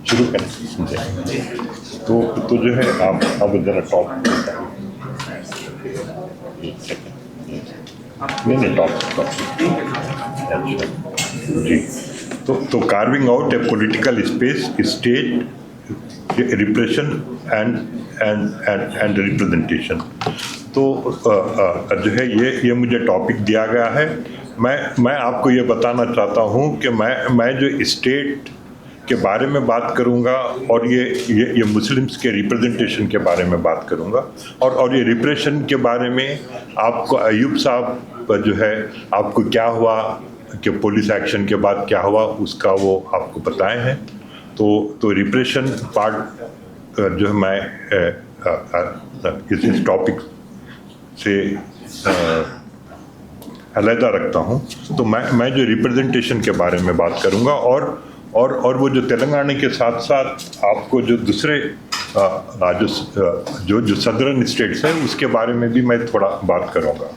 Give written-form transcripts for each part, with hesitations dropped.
शुरू करें। तो जो है आप अब जरा टॉप नहीं टॉप जी। तो carving out A political space, state repression and representation. तो जो है ये मुझे टॉपिक दिया गया है। मैं आपको ये बताना चाहता हूँ कि मैं जो स्टेट के बारे में बात करूँगा और ये मुस्लिम्स के रिप्रेजेंटेशन के बारे में बात करूँगा और ये रिप्रेशन के बारे में आपको अयूब साहब जो है आपको क्या हुआ कि पुलिस एक्शन के बाद क्या हुआ उसका वो आपको बताए हैं। तो रिप्रेशन पार्ट जो है मैं इस टॉपिक से अलहदा रखता हूँ। तो मैं जो रिप्रेजेंटेशन के बारे में बात करूँगा और वो जो तेलंगाना के साथ साथ आपको जो दूसरे जो सदर्न स्टेट्स हैं उसके बारे में भी मैं थोड़ा बात करूँगा।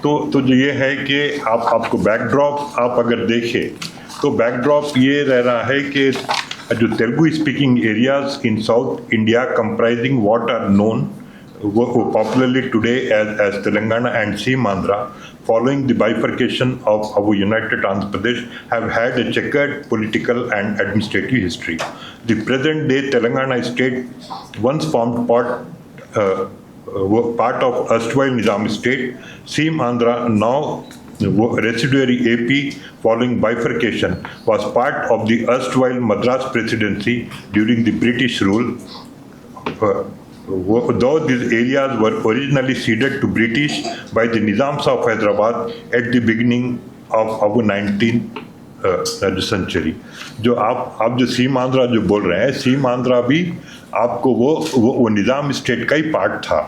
तो जो ये है कि आपको बैकड्रॉप आप अगर देखें तो बैकड्रॉप ये रह रहा है कि जो Telugu speaking areas in South India comprising what are known popularly today as Telangana and Seemandhra, following the bifurcation of our united Andhra Pradesh, have had a checkered political and administrative history. The present-day Telangana state once formed part of erstwhile Nizam state. Seemandhra, now residuary AP, following bifurcation, was part of the erstwhile Madras Presidency during the British rule. Though these areas were originally ceded to British by the Nizams of Hyderabad at the beginning of our 19th century. जो आप जो सीमांध्रा जो बोल रहे हैं, सीमांध्रा भी आपको वो निज़ाम स्टेट का ही पार्ट था।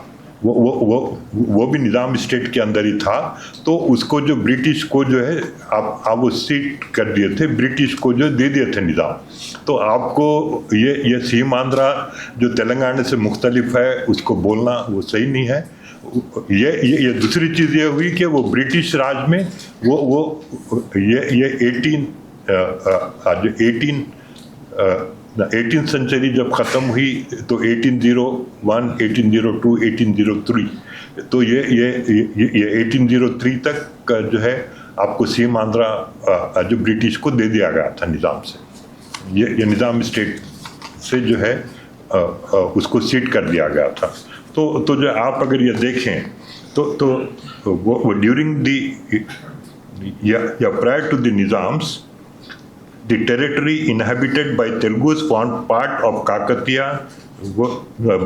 वो भी निज़ाम स्टेट के अंदर ही था। तो उसको जो ब्रिटिश को जो है आप वो सीट कर दिए थे, ब्रिटिश को जो दे दिए थे निज़ाम। तो आपको ये सीमांध्रा जो तेलंगाना से मुख्तलिफ है उसको बोलना वो सही नहीं है। ये दूसरी चीज़ ये हुई कि वो ब्रिटिश राज में ये 18th सेंचुरी जब ख़त्म हुई तो 1801, 1802, 1803, तो ये 1803 तक जो है आपको सीमांध्रा जो ब्रिटिश को दे दिया गया था निज़ाम से। ये निज़ाम स्टेट से जो है उसको सीट कर दिया गया था। तो जो आप अगर ये देखें तो वो ड्यूरिंग दी या prior to the Nizams, the territory inhabited by Telugus formed part of Kakatiya,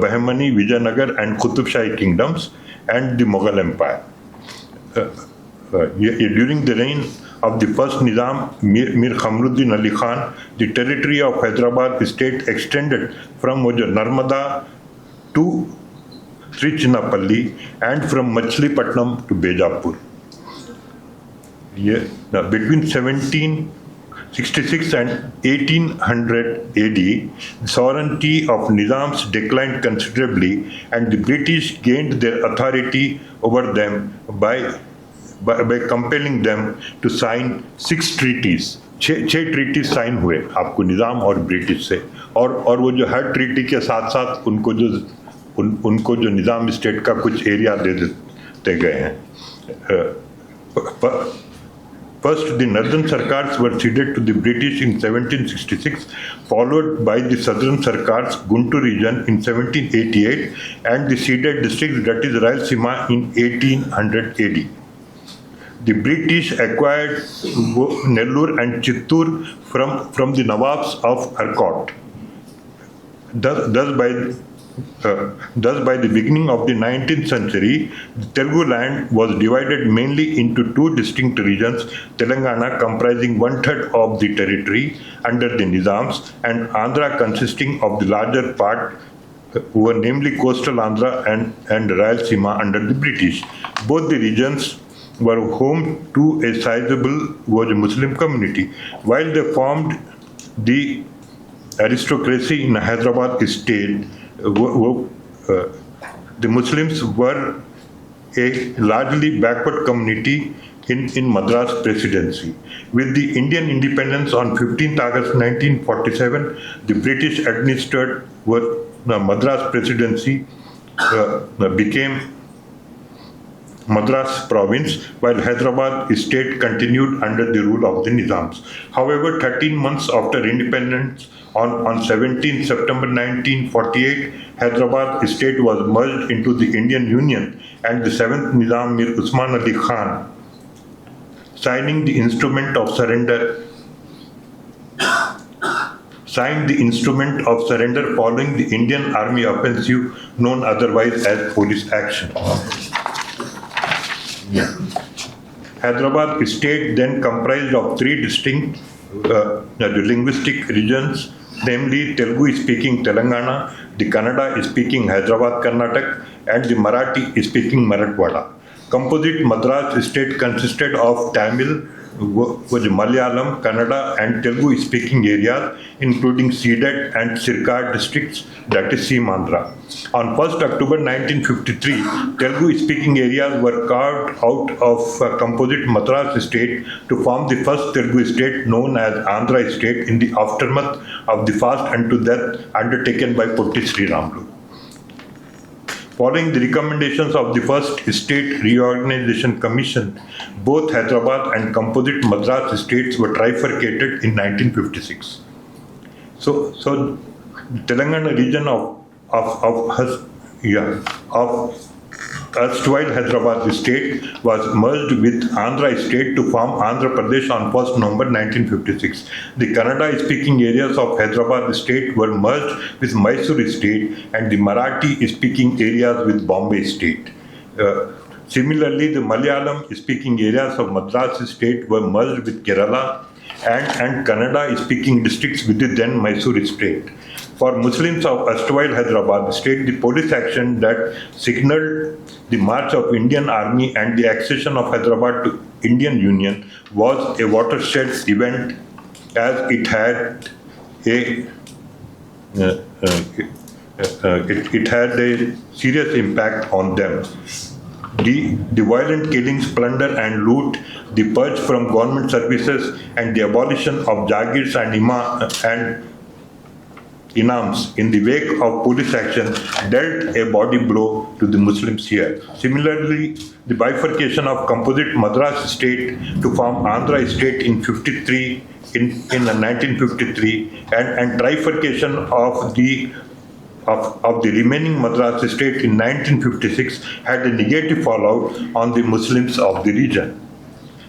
Bahmani, Vijayanagar and Qutub Shahi kingdoms and the Mughal Empire. During the reign of the first Nizam, Mir Khamruddin Ali Khan, the territory of Hyderabad state extended from Narmada to Trichinappalli and from Machilipatnam to Bejapur. Between 1766 and 1800 AD, the sovereignty of Nizams declined considerably and the British gained their authority over them by compelling them to sign 6 treaties. 6 treaties sign हुए आपको निज़ाम और British से, और वो जो हर treaty के साथ साथ उनको जो निज़ाम स्टेट का कुछ एरिया दे देते गए हैं। First, the northern Sarkars were ceded to the British in 1766, followed by the southern Sarkars, Guntur region, in 1788, and the ceded district, that is Rayalaseema, in 1800 AD. The British acquired Nellore and Chittoor from the Nawabs of Arcot. Thus, by the beginning of the 19th century, the Telugu land was divided mainly into 2 distinct regions, Telangana comprising 1/3 of the territory under the Nizams, and Andhra consisting of the larger part, who were namely coastal Andhra and Rayalaseema under the British. Both the regions were home to a sizable Muslim community. While they formed the aristocracy in Hyderabad state, the Muslims were a largely backward community in Madras Presidency. With the Indian independence on 15th August 1947, the British administered Madras Presidency became Madras province, while Hyderabad state continued under the rule of the Nizams. However, 13 months after independence, on 17 September 1948, Hyderabad state was merged into the Indian Union, and the 7th Nizam Mir Usman Ali Khan, signed the instrument of surrender following the Indian Army offensive known otherwise as police action. Hyderabad state then comprised of three distinct linguistic regions, namely Telugu-speaking Telangana, the Kannada-speaking Hyderabad, Karnataka, and the Marathi-speaking Marathwada. Composite Madras state consisted of Tamil, Malayalam, Kannada, and Telugu-speaking areas, including Seedat and Sircar districts, that is Seemandhra. On 1st October 1953, Telugu-speaking areas were carved out of composite Madras state to form the first Telugu state known as Andhra state in the aftermath of the fast unto death undertaken by Potti Sriramulu. Following the recommendations of the first State Reorganization Commission, both Hyderabad and composite Madras states were trifurcated in 1956. So Telangana region of erstwhile Hyderabad state was merged with Andhra state to form Andhra Pradesh on 1st November 1956. The Kannada-speaking areas of Hyderabad state were merged with Mysore state and the Marathi-speaking areas with Bombay state. Similarly, the Malayalam-speaking areas of Madras state were merged with Kerala and Kannada-speaking districts with the then Mysore state. For Muslims of erstwhile Hyderabad state, the police action that signaled the march of Indian Army and the accession of Hyderabad to Indian Union was a watershed event, as it had a serious impact on them. The violent killings, plunder and loot, the purge from government services, and the abolition of Jagirs and Inams in the wake of police action dealt a body blow to the Muslims here. Similarly, the bifurcation of composite Madras state to form Andhra state in 1953 and trifurcation of the remaining Madras state in 1956 had a negative fallout on the Muslims of the region.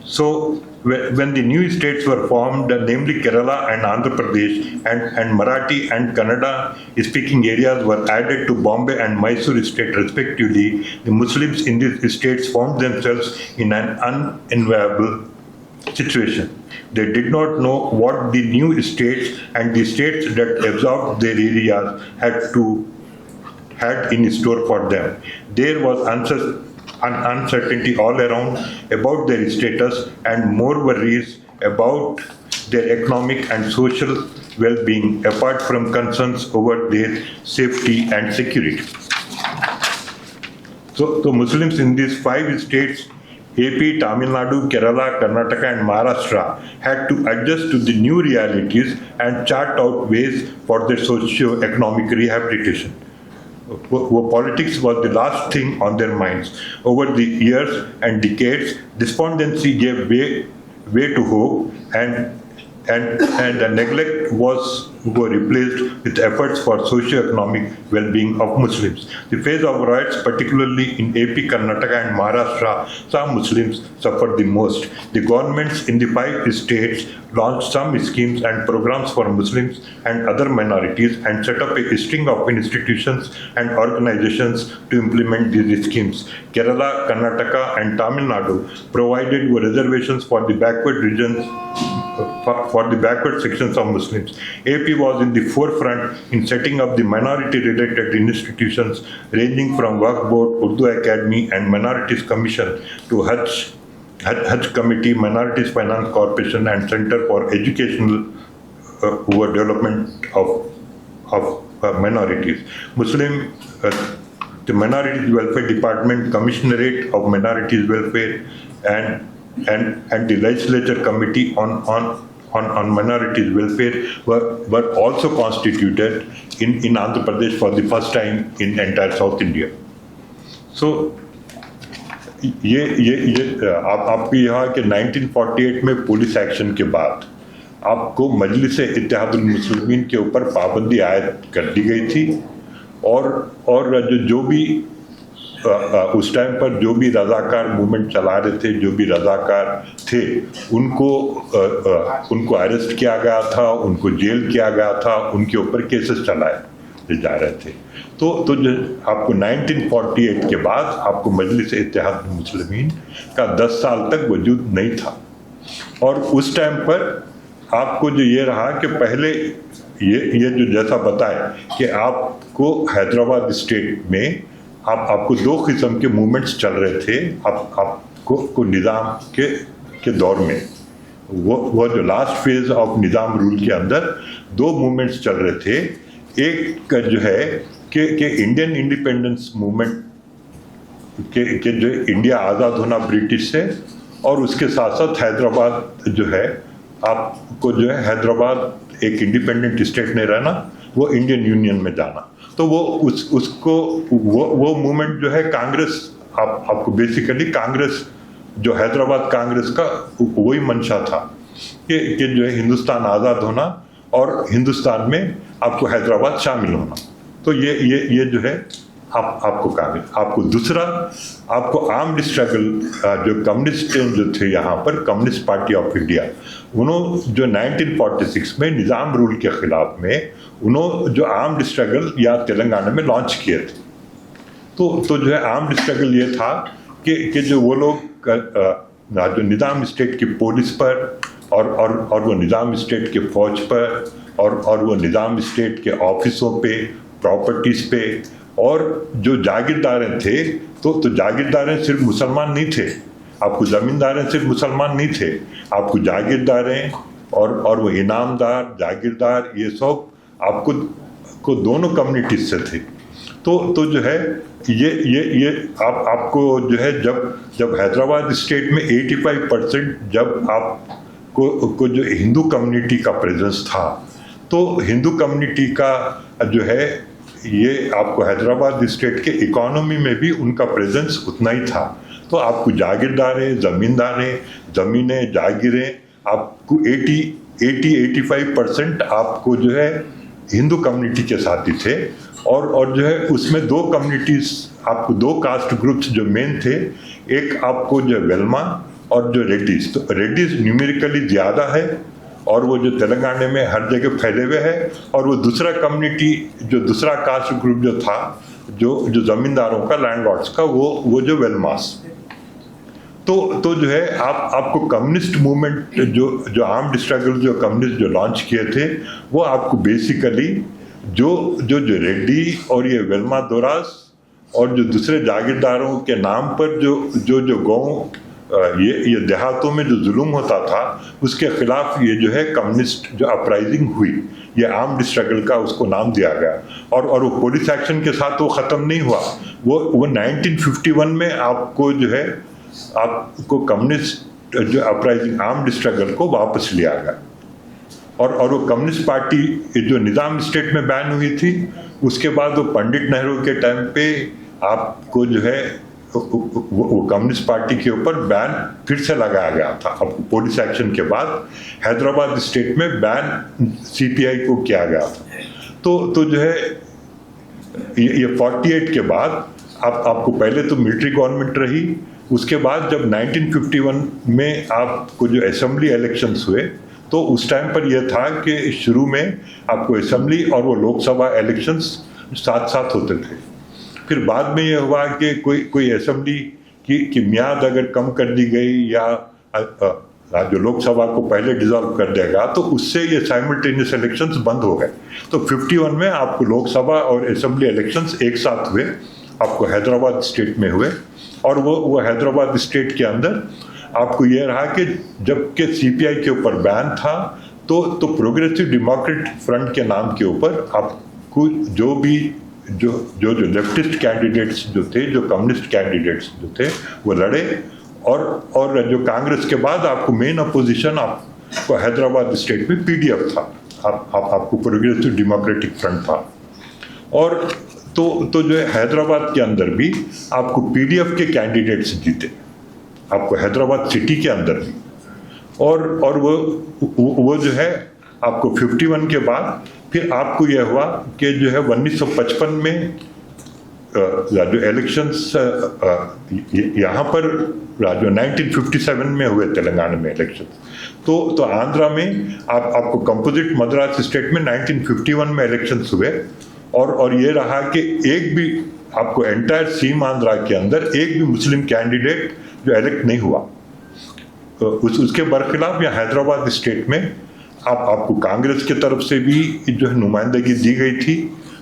So, when the new states were formed, namely Kerala and Andhra Pradesh, and Marathi and Kannada speaking areas were added to Bombay and Mysore state respectively, the Muslims in these states found themselves in an unenviable situation. They did not know what the new states and the states that absorbed their areas had in store for them. There was uncertainty all around about their status and more worries about their economic and social well-being apart from concerns over their safety and security. So the Muslims in these 5 states, AP, Tamil Nadu, Kerala, Karnataka and Maharashtra, had to adjust to the new realities and chart out ways for their socio-economic rehabilitation. Politics was the last thing on their minds. Over the years and decades, despondency gave way to hope, and the neglect were replaced with efforts for socio-economic well-being of Muslims. The phase of riots, particularly in AP, Karnataka and Maharashtra, saw Muslims suffer the most. The governments in the 5 states launched some schemes and programs for Muslims and other minorities and set up a string of institutions and organizations to implement these schemes. Kerala, Karnataka and Tamil Nadu provided reservations for the backward regions, for the backward sections of Muslims. AP was in the forefront in setting up the minority-related institutions ranging from Waqf Board, Urdu Academy and Minorities Commission to Hajj Committee, Minorities Finance Corporation and Center for Educational Development of Minorities. the Minorities Welfare Department, Commissionerate of Minorities Welfare, and the Legislature Committee on Minorities Welfare were also constituted in Andhra Pradesh for the first time in entire South India. So ये आपके यहाँ के 1948 में police action के बाद आपको मजलिस इत्तेहादुल मुस्लिमीन के ऊपर पाबंदी आयद कर दी गई थी, और जो भी उस टाइम पर जो भी रजाकार मूवमेंट चला रहे थे, जो भी रजाकार थे, उनको अरेस्ट किया गया था, उनको जेल किया गया था, उनके ऊपर केसेस चलाए जा रहे थे। तो जो आपको 1948 के बाद आपको मजलिस इत्तेहादुल मुस्लिमीन का 10 साल तक वजूद नहीं था, और उस टाइम पर आपको जो ये रहा कि पहले ये जो जैसा बताया कि आपको हैदराबाद स्टेट में आपको 2 किस्म के मूवमेंट्स चल रहे थे आपको निज़ाम के दौर में। वो जो last phase of Nizam rule के अंदर 2 मूवमेंट्स चल रहे थे। एक जो है कि इंडियन इंडिपेंडेंस मूवमेंट के जो इंडिया आज़ाद होना ब्रिटिश से, और उसके साथ साथ हैदराबाद जो है आपको जो है हैदराबाद एक इंडिपेंडेंट स्टेट नहीं रहना, वो इंडियन यूनियन में जाना। तो वो वो मूवमेंट जो है कांग्रेस आपको बेसिकली कांग्रेस जो हैदराबाद कांग्रेस का वही मंशा था कि जो है हिंदुस्तान आज़ाद होना और हिंदुस्तान में आपको हैदराबाद शामिल होना। तो ये जो है आपको काबिल। आपको दूसरा आपको आर्म्ड स्ट्रगल जो कम्युनिस्ट जो थे यहाँ पर, कम्युनिस्ट पार्टी ऑफ इंडिया, उन्होंने जो 1946 में निज़ाम रूल के खिलाफ में उन्होंने जो आर्म्ड स्ट्रगल या तेलंगाना में लॉन्च किए थे। तो जो है आर्म्ड स्ट्रगल ये था कि जो वो लोग जो निज़ाम स्टेट की पुलिस पर और वो निज़ाम स्टेट के फौज पर और वो निज़ाम स्टेट के ऑफिसों पे, प्रॉपर्टीज़ पे, और जो जागीरदारें थे तो जागीरदारें सिर्फ मुसलमान नहीं थे, आपको ज़मींदारें सिर्फ मुसलमान नहीं थे, आपको जागीरदारें और वो इनामदार जागीरदार ये सब आपको दोनों कम्युनिटीज से थे। तो जो है ये आपको जो है जब हैदराबाद स्टेट में 85% जब आपको जो हिंदू कम्युनिटी का प्रेजेंस था, तो हिंदू कम्युनिटी का जो है ये आपको हैदराबाद स्टेट के इकोनॉमी में भी उनका प्रेजेंस उतना ही था। तो आपको जागीरदारें, ज़मीनें, जागीरें आपको 80-85% आपको जो है हिंदू कम्युनिटी के साथ ही थे, और जो है उसमें 2 कम्युनिटीज़, आपको 2 कास्ट ग्रुप्स जो मेन थे, एक आपको जो वेल्मा और जो रेड्डीज। तो रेड्डीज न्यूमेरिकली ज़्यादा है और वो जो तेलंगाना में हर जगह फैले हुए है, और वो दूसरा कम्युनिटी जो दूसरा कास्ट ग्रुप जो था जो ज़मींदारों का, लैंडलॉर्ड्स का, वो जो वेलमास। तो जो है आपको कम्युनिस्ट मूवमेंट जो आर्म्ड स्ट्रगल जो कम्युनिस्ट जो लॉन्च किए थे, वो आपको बेसिकली जो रेड्डी और ये वेल्मा दोरास और जो दूसरे जागीरदारों के नाम पर जो गाँव ये देहातों में जो जुल्म होता था, उसके खिलाफ ये जो है कम्युनिस्ट जो अपराइजिंग हुई, ये आर्म्ड स्ट्रगल का उसको नाम दिया गया। और वो पुलिस एक्शन के साथ वो ख़त्म नहीं हुआ, वो 1951 में आपको जो है आपको कम्युनिस्ट जो अपराइजिंग आर्म्ड स्ट्रगल को वापस लिया गया, और वो कम्युनिस्ट पार्टी जो निज़ाम स्टेट में बैन हुई थी, उसके बाद वो पंडित नेहरू के टाइम पे आपको जो है वो कम्युनिस्ट पार्टी के ऊपर बैन फिर से लगाया गया था। अब पुलिस एक्शन के बाद हैदराबाद स्टेट में बैन सीपीआई को किया गया था। तो जो है ये 48 के बाद आपको पहले तो मिलिट्री गवर्नमेंट रही, उसके बाद जब 1951 में आपको जो असेंबली इलेक्शंस हुए, तो उस टाइम पर यह था कि शुरू में आपको असेंबली और वो लोकसभा इलेक्शंस साथ साथ होते थे। फिर बाद में ये हुआ कि कोई असेंबली की मियाद अगर कम कर दी गई या जो लोकसभा को पहले डिसॉल्व कर देगा, तो उससे ये साइमल्टेनियस इलेक्शंस बंद हो गए। तो 51 में आपको लोकसभा और असेंबली इलेक्शंस एक साथ हुए, आपको हैदराबाद स्टेट में हुए, और वो हैदराबाद स्टेट के अंदर आपको ये रहा कि जबकि सीपीआई के ऊपर बैन था, तो प्रोग्रेसिव डेमोक्रेट फ्रंट के नाम के ऊपर आपको जो भी जो जो जो लेफ्टिस्ट कैंडिडेट्स जो थे, जो कम्युनिस्ट कैंडिडेट्स जो थे, वो लड़े। और जो कांग्रेस के बाद आपको मेन अपोजिशन आपको हैदराबाद स्टेट में पीडीएफ था, आपको प्रोग्रेसिव डेमोक्रेटिक फ्रंट था। और तो जो है हैदराबाद के अंदर भी आपको पीडीएफ के कैंडिडेट्स जीते, आपको हैदराबाद सिटी के अंदर भी। और वो जो है आपको 51 के बाद फिर आपको यह हुआ कि जो है 1955 में जो इलेक्शंस यहाँ पर जो 1957 में हुए तेलंगाना में इलेक्शन, तो आंध्रा में आपको कंपोजिट मद्रास स्टेट में 1951 में इलेक्शंस हुए। और ये रहा कि एक भी आपको एंटायर सीम आंध्रा के अंदर एक भी मुस्लिम कैंडिडेट जो इलेक्ट नहीं हुआ। उसके बरखिलाफ यहाँ हैदराबाद स्टेट में आपको कांग्रेस की तरफ से भी जो है नुमाइंदगी दी गई थी,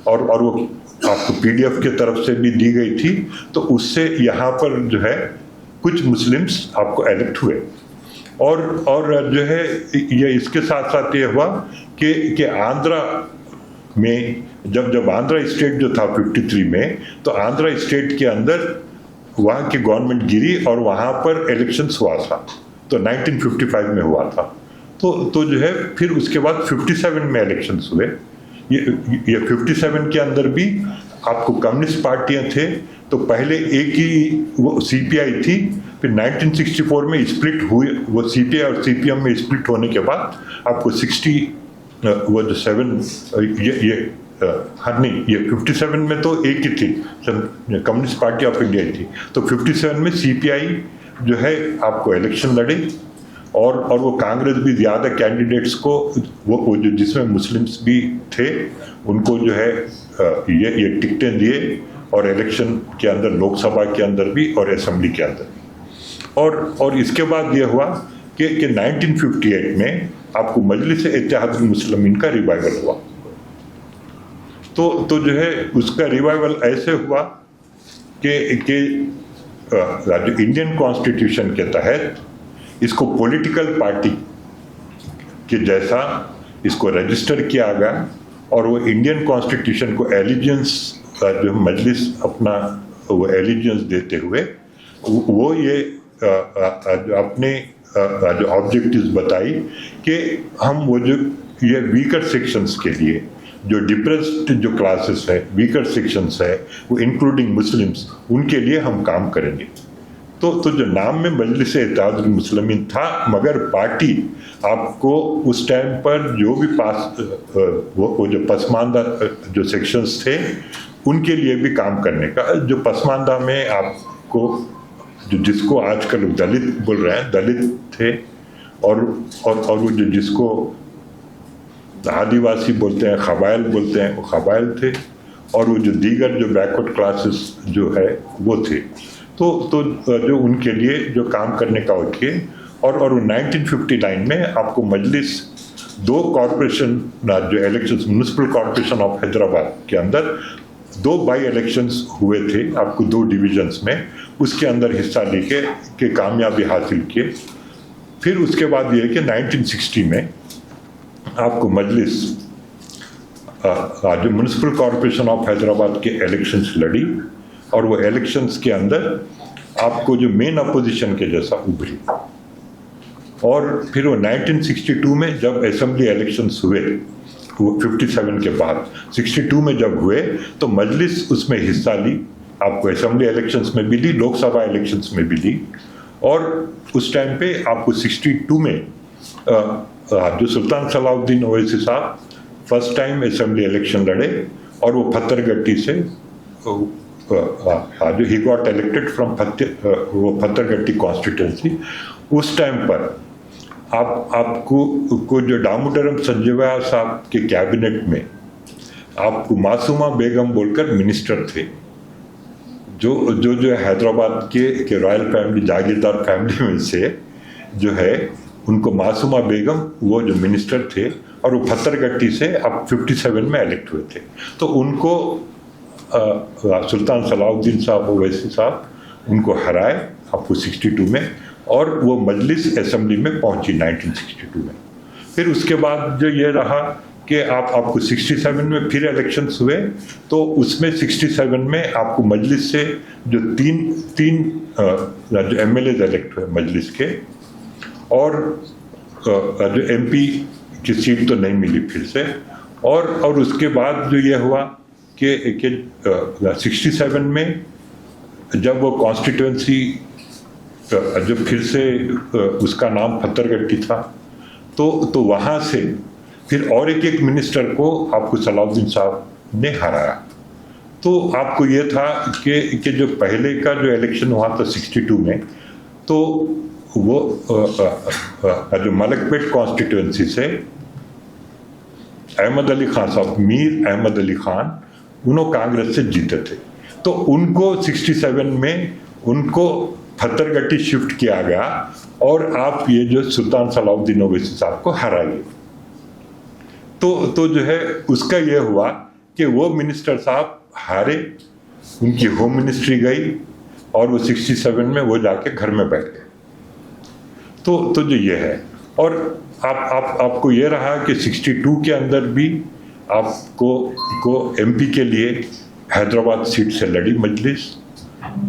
और वो आपको पीडीएफ की तरफ से भी दी गई थी। तो उससे यहाँ पर जो है कुछ मुस्लिम्स आपको इलेक्ट हुए। और जो है ये इसके साथ साथ ये हुआ कि आंध्रा में जब आंध्रा स्टेट जो था 53 में, तो आंध्रा स्टेट के अंदर वहाँ की गवर्नमेंट गिरी और वहाँ पर इलेक्शंस हुआ था, तो 1955 में हुआ था। तो जो है फिर उसके बाद 57 में इलेक्शंस हुए। ये 57 के अंदर भी आपको कम्युनिस्ट पार्टियां थे, तो पहले एक ही वो सीपीआई थी, फिर 1964 में स्प्लिट हुए, वो सीपीआई और सीपीएम में स्प्लिट होने के बाद आपको 60 वो जो 7 ये 57 में तो एक ही थी, कम्युनिस्ट पार्टी ऑफ इंडिया थी। तो 57 में सीपीआई जो है आपको इलेक्शन लड़ी, और वो कांग्रेस भी ज़्यादा कैंडिडेट्स को वो जो जिसमें मुस्लिम्स भी थे उनको जो है ये टिकटें दिए, और इलेक्शन के अंदर लोकसभा के अंदर भी और असेंबली के अंदर भी। और इसके बाद ये हुआ कि 1958 में आपको मजलिस इत्तेहादुल मुस्लिमीन का रिवाइवल हुआ। तो जो है उसका रिवाइवल ऐसे हुआ कि जो इंडियन कॉन्स्टिट्यूशन के तहत इसको पॉलिटिकल पार्टी के जैसा इसको रजिस्टर किया गया, और वो इंडियन कॉन्स्टिट्यूशन को एलिजेंस जो मजलिस अपना वो एलिजेंस देते हुए वो ये अपने जो ऑब्जेक्टिव्स बताई कि हम वो जो ये वीकर सेक्शंस के लिए, जो डिप्रेस्ड जो क्लासेस है, वीकर सेक्शंस है, वो इंक्लूडिंग मुस्लिम्स, उनके लिए हम काम करेंगे। तो जो नाम में मजलिस इत्तेहादुल मुस्लिमीन था, मगर पार्टी आपको उस टाइम पर जो भी वो जो पसमानदा जो सेक्शंस थे उनके लिए भी काम करने का, जो पसमानदा में आपको जो जिसको आजकल दलित बोल रहे हैं, दलित थे, और वो जो जिसको आदिवासी बोलते हैं, कबाइल बोलते हैं, वो कबाइल थे, और वो जो दीगर जो बैकवर्ड क्लासेस जो है वो थे। तो जो उनके लिए जो काम करने का वो किए। और 1959 में आपको मजलिस 2 कॉरपोरेशन जो elections, municipal corporation of Hyderabad के अंदर 2 बाई इलेक्शंस हुए थे आपको 2 डिविजन्स में, उसके अंदर हिस्सा लेके के कामयाबी हासिल किए। फिर उसके बाद ये कि 1960 में आपको मजलिस जो म्युनिसिपल कॉरपोरेशन ऑफ हैदराबाद के इलेक्शंस लड़ी, और वो इलेक्शंस के अंदर आपको जो मेन अपोजिशन के जैसा उभरी। और फिर वो 1962 में जब असेंबली इलेक्शंस हुए, वो 57 के बाद 62 में जब हुए, तो मजलिस उसमें हिस्सा ली, आपको असेंबली इलेक्शंस में भी ली, लोकसभा इलेक्शंस में भी ली। और उस टाइम पे आपको 62 में जो सुल्तान सलाउद्दीन ओवैसी साहब फर्स्ट टाइम असेंबली इलेक्शन लड़े, और वो पत्थरगट्टी से जो ही गॉट इलेक्टेड फ्रॉम वो पत्थरगट्टी कॉन्स्टिट्यूंसी। उस टाइम पर आपको जो दामोदरम संजय साहब के कैबिनेट में आपको मासूमा बेगम बोलकर मिनिस्टर थे, जो हैदराबाद के रॉयल फैमिली, जागीरदार फैमिली में से जो है, उनको मासूमा बेगम वो जो मिनिस्टर थे, और वो पत्थरगट्टी से अब 57 में इलेक्ट हुए थे। तो उनको सुल्तान सलाउद्दीन साहब ओवैसी साहब उनको हराए आपको 62 में, और वो मजलिस असेंबली में पहुंची 1962 में। फिर उसके बाद जो ये रहा कि आपको 67 में फिर इलेक्शंस हुए, तो उसमें 67 में आपको मजलिस से जो तीन जो एमएलए इलेक्ट हुए मजलिस के, और जो एमपी की सीट तो नहीं मिली फिर से, और उसके बाद जो ये हुआ कि 67 में जब वो कॉन्स्टिट्यूंसी जो फिर से उसका नाम फत्तरगट्टी था, तो वहाँ से फिर और एक मिनिस्टर को आपको सलाउद्दीन साहब ने हराया। तो आपको ये था कि जो पहले का जो इलेक्शन हुआ था 62 में, तो वो जो मलकपेट कॉन्स्टिट्यूंसी से अहमद अली खान साहब, मीर अहमद अली खान, उन्होंने कांग्रेस से जीते थे। तो उनको 67 में उनको फत्तरगट्टी शिफ्ट किया गया, और आप ये जो सुल्तान सलाउद्दीन ओवैसी साहब को हराइए। तो जो है उसका ये हुआ कि वो मिनिस्टर साहब हारे, उनकी होम मिनिस्ट्री गई, और वो 67 में वो जाके घर में बैठ गए। तो जो ये है, और आपको ये रहा कि 62 के अंदर भी आपको एमपी के लिए हैदराबाद सीट से लड़ी मजलिस,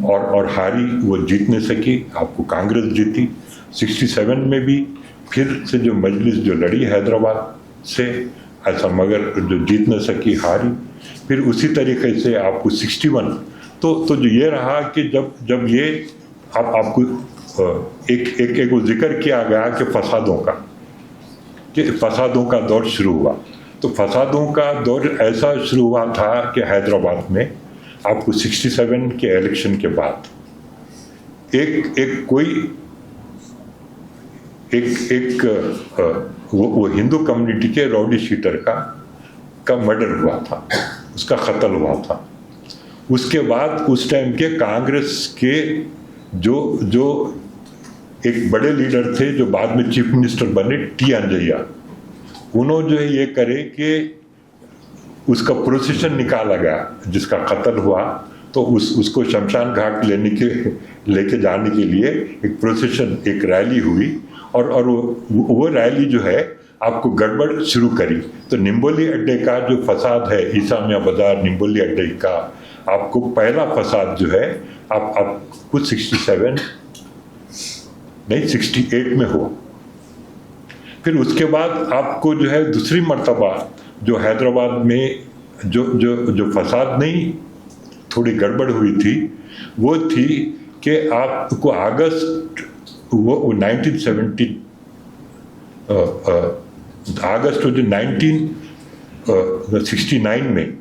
और हारी, वो जीत नहीं सकी, आपको कांग्रेस जीती। 67 में भी फिर से जो मजलिस जो लड़ी हैदराबाद से, ऐसा मगर जो जीत न सकी, हारी। फिर उसी तरीके से आपको 61, तो जो ये रहा कि जब ये आपको एक वो जिक्र किया गया कि फसादों का दौर शुरू हुआ। तो फसादों का दौर ऐसा शुरू हुआ था कि हैदराबाद में आपको 67 के इलेक्शन के बाद वो हिंदू कम्युनिटी के रॉडी शीटर का मर्डर हुआ था, उसका कत्ल हुआ था। उसके बाद उस टाइम के कांग्रेस के जो एक बड़े लीडर थे, जो बाद में चीफ मिनिस्टर बने, टी अंजैया, उन्होंने जो है ये करे कि उसका प्रोसेशन निकाला गया जिसका कत्ल हुआ। तो उसको शमशान घाट लेके जाने के लिए एक प्रोसेशन, एक रैली हुई, और वो रैली जो है आपको गड़बड़ शुरू करी। तो निम्बोली अड्डे का जो फसाद है, ईसा मियां बाजार निम्बोली अड्डे का, आपको पहला फसाद जो है आप कुछ 68 में हुआ। फिर उसके बाद आपको जो है दूसरी मर्तबा जो हैदराबाद में जो फसाद नहीं, थोड़ी गड़बड़ हुई थी, वो थी कि आपको वो 1970 अगस्त 1969 में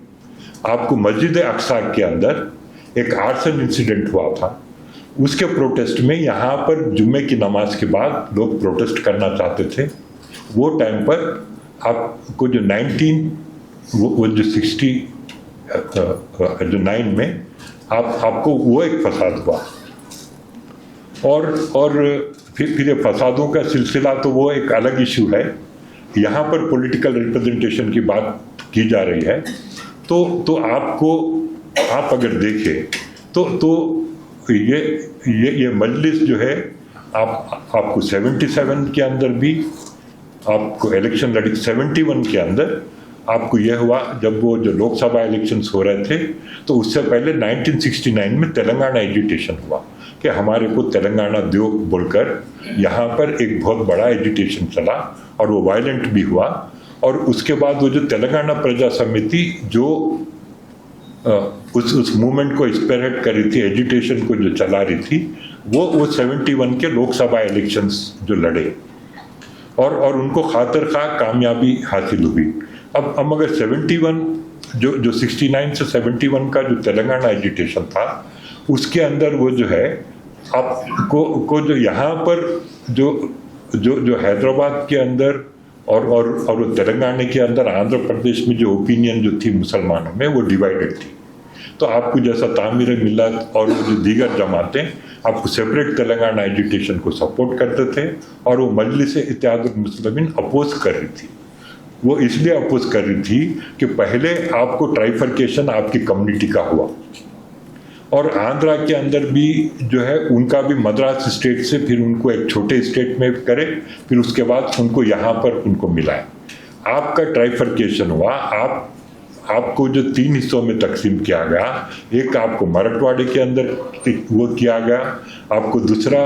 आपको मस्जिद अक्सा के अंदर एक आर्सन इंसिडेंट हुआ था। उसके प्रोटेस्ट में यहाँ पर जुम्मे की नमाज के बाद लोग प्रोटेस्ट करना चाहते थे। वो टाइम पर आपको जो 69 में आपको वो एक फसाद हुआ, और फिर ये फसादों का सिलसिला तो वो एक अलग इशू है। यहाँ पर पॉलिटिकल रिप्रेजेंटेशन की बात की जा रही है। तो आप अगर देखें तो ये मजलिस जो है आपको 77 के अंदर भी आपको इलेक्शन लड़ी। 71 के अंदर आपको यह हुआ जब वो जो लोकसभा इलेक्शंस हो रहे थे, तो उससे पहले 1969 में तेलंगाना एजिटेशन हुआ कि हमारे को तेलंगाना दो बोलकर यहाँ पर एक बहुत बड़ा एजिटेशन चला, और वो वायलेंट भी हुआ। और उसके बाद वो जो तेलंगाना प्रजा समिति जो उस मूवमेंट को स्पीयरहेड कर रही थी, एजिटेशन को जो चला रही थी, वो 71 के लोकसभा इलेक्शंस जो लड़े, और उनको खातिर खा कामयाबी हासिल हुई। अब अगर 71 जो 69 से 71 का जो तेलंगाना एजिटेशन था, उसके अंदर वो जो है आपको जो यहाँ पर जो हैदराबाद के अंदर और तेलंगाना के अंदर, आंध्र प्रदेश में जो ओपिनियन जो थी मुसलमानों में, वो डिवाइडेड थी। तो आपको जैसा तामीर मिल्लत और जो दीगर जमातें आपको सेपरेट तेलंगाना एजिटेशन को सपोर्ट करते थे, और वो मजलिस इत्तेहादुल मुस्लिमीन अपोज कर रही थी। वो इसलिए अपोज कर रही थी कि पहले आपको ट्राइफर्केशन आपकी कम्युनिटी का हुआ, और आंध्रा के अंदर भी जो है उनका भी मद्रास स्टेट से फिर उनको एक छोटे स्टेट में करे, फिर उसके बाद उनको यहाँ पर उनको मिला है। आपका ट्राइफर्केशन हुआ, आपको जो 3 हिस्सों में तकसीम किया गया, एक आपको मराठवाड़े के अंदर वो किया गया, आपको दूसरा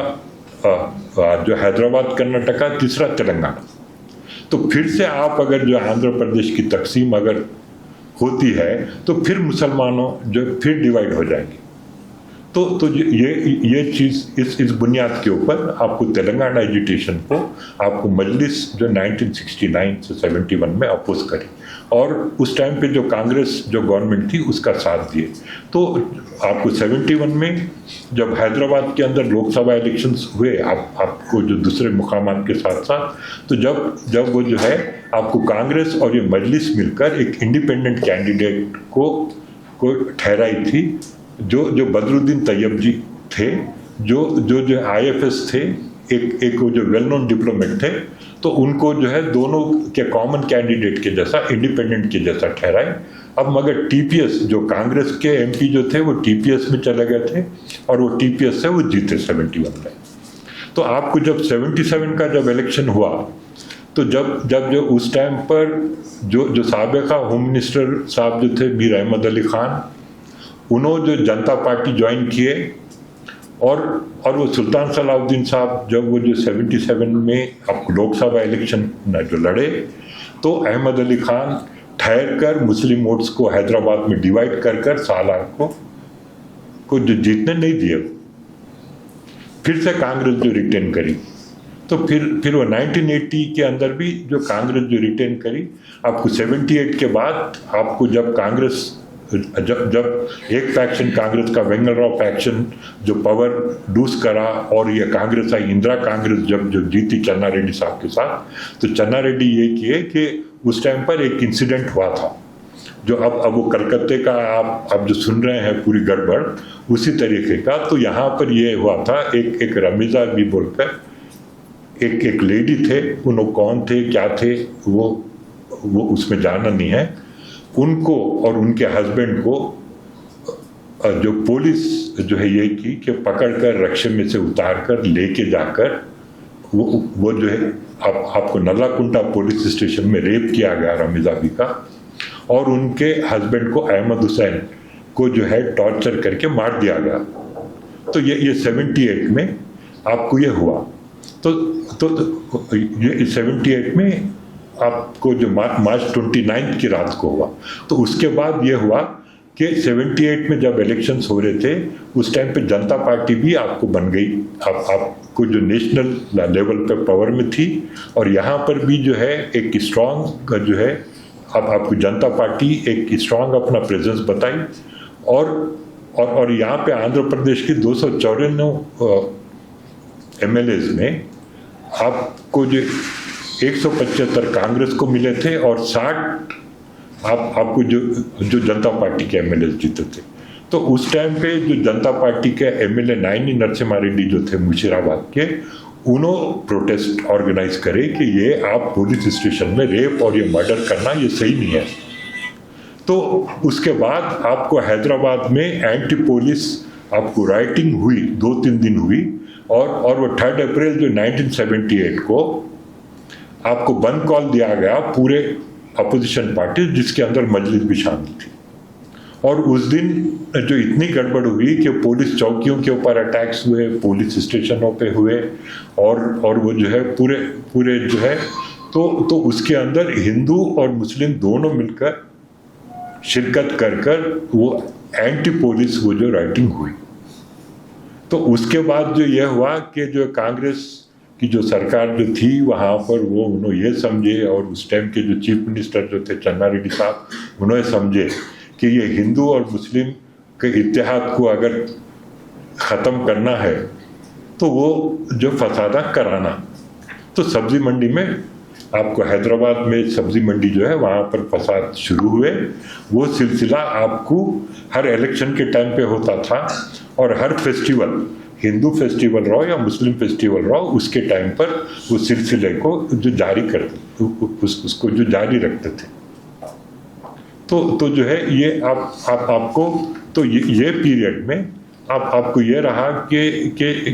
जो हैदराबाद कर्नाटका, तीसरा तेलंगाना। तो फिर से आप अगर जो आंध्र प्रदेश की तकसीम अगर होती है तो फिर मुसलमानों जो फिर डिवाइड हो जाएंगे। तो ये चीज़ इस बुनियाद के ऊपर आपको तेलंगाना एजिटेशन को आपको मजलिस जो 1969 से 71 में अपोज करी, और उस टाइम पे जो कांग्रेस जो गवर्नमेंट थी उसका साथ दिए। तो आपको 71 में जब हैदराबाद के अंदर लोकसभा इलेक्शंस हुए, आपको जो दूसरे मुकामात के साथ साथ, तो जब वो जो है आपको कांग्रेस और ये मजलिस मिलकर एक इंडिपेंडेंट कैंडिडेट को ठहराई थी, जो बदरुद्दीन तैयब जी थे, जो IFS थे, एक वो जो वेल नोन डिप्लोमेट थे, तो उनको जो है दोनों के कॉमन कैंडिडेट के जैसा, इंडिपेंडेंट के जैसा ठहराए। अब मगर TPS जो कांग्रेस के MP जो थे वो TPS में चले गए थे, और वो TPS से वो जीते 71 में। तो आपको जब 77 का जब इलेक्शन हुआ, तो जब जो उस टाइम पर जो साबिका होम मिनिस्टर साहब जो थे मीर अहमद अली खान, उन्होंने जो जनता पार्टी ज्वाइन किए, और वो सुल्तान सलाउद्दीन साहब जब वो जो 77 में आपको लोकसभा इलेक्शन जो लड़े, तो अहमद अली खान ठहर कर मुस्लिम वोट्स को हैदराबाद में डिवाइड कर सालार को जो जीतने नहीं दिए, फिर से कांग्रेस जो रिटेन करी। तो फिर वो 1980 के अंदर भी जो कांग्रेस जो रिटेन करी, आपको 78 के बाद आपको जब कांग्रेस जब एक फैक्शन कांग्रेस का वेंगलराव फैक्शन जो पावर लूज करा, और ये कांग्रेस आई, इंदिरा कांग्रेस जब जीती चन्ना रेड्डी साहब के साथ, तो चन्ना रेड्डी ये किए कि उस टाइम पर एक इंसिडेंट हुआ था, जो अब वो कलकत्ते का आप जो सुन रहे हैं पूरी गड़बड़ उसी तरीके का। तो यहाँ पर ये हुआ था, एक रमीजा भी बोलकर एक लेडी थे, उन्होंने कौन थे क्या थे वो उसमें जाना नहीं है, उनको और उनके हस्बैंड को जो पुलिस जो है ये की कि पकड़कर रक्शे में से उतार कर लेके जाकर वो जो है आपको नल्लाकुंटा पुलिस स्टेशन में रेप किया गया रमीजा बी का, और उनके हस्बैंड को अहमद हुसैन को जो है टॉर्चर करके मार दिया गया। तो ये 78 में आपको ये हुआ। तो ये 78 में आपको जो मार्च 29 की रात को हुआ। तो उसके बाद ये हुआ कि 78 में जब इलेक्शंस हो रहे थे, उस टाइम पे जनता पार्टी भी आपको बन गई, आपको जो नेशनल लेवल पे पावर में थी, और यहाँ पर भी जो है एक स्ट्रांग जो है आपको जनता पार्टी एक स्ट्रांग अपना प्रेजेंस बताई, और यहाँ पे आंध्र प्रदेश की 294 MLAs में आपको जो 175 कांग्रेस को मिले थे, और 60 आपको जो जनता पार्टी के MLAs जीते थे। तो उस टाइम पे जो जनता पार्टी के MLA नायनी नरसिम्हा रेड्डी जो थे मुर्शिदाबाद के, उन्होंने प्रोटेस्ट ऑर्गेनाइज करे कि ये आप पुलिस स्टेशन में रेप और ये मर्डर करना ये सही नहीं है। तो उसके बाद आपको हैदराबाद में एंटी पुलिस आपको राइटिंग हुई, 2-3 दिन हुई, और वो 3 अप्रैल जो 1978 को आपको बंद कॉल दिया गया पूरे अपोजिशन पार्टी, जिसके अंदर मजलिस भी शामिल थी। और उस दिन जो इतनी गड़बड़ हुई कि पुलिस चौकियों के ऊपर अटैक्स हुए, पुलिस स्टेशनों पे हुए, और वो जो है पूरे जो है तो उसके अंदर हिंदू और मुस्लिम दोनों मिलकर शिरकत कर वो एंटी पुलिस वो जो राइटिंग हुई। तो उसके बाद जो ये हुआ कि जो कांग्रेस की जो सरकार जो थी वहाँ पर वो उन्होंने ये समझे, और उस टाइम के जो चीफ मिनिस्टर जो थे चन्ना रेड्डी साहब, उन्होंने समझे कि ये हिंदू और मुस्लिम के इत्तेहाद को अगर ख़त्म करना है तो वो जो फसादा कराना। तो सब्जी मंडी में आपको हैदराबाद में सब्जी मंडी जो है वहाँ पर फसाद शुरू हुए। वो सिलसिला आपको हर इलेक्शन के टाइम पे होता था, और हर फेस्टिवल, हिंदू फेस्टिवल रहो या मुस्लिम फेस्टिवल रहो, उसके टाइम पर वो सिलसिले को जो जारी करते, उसको जो जारी रखते थे। तो जो है ये आपको तो ये पीरियड में आपको ये रहा कि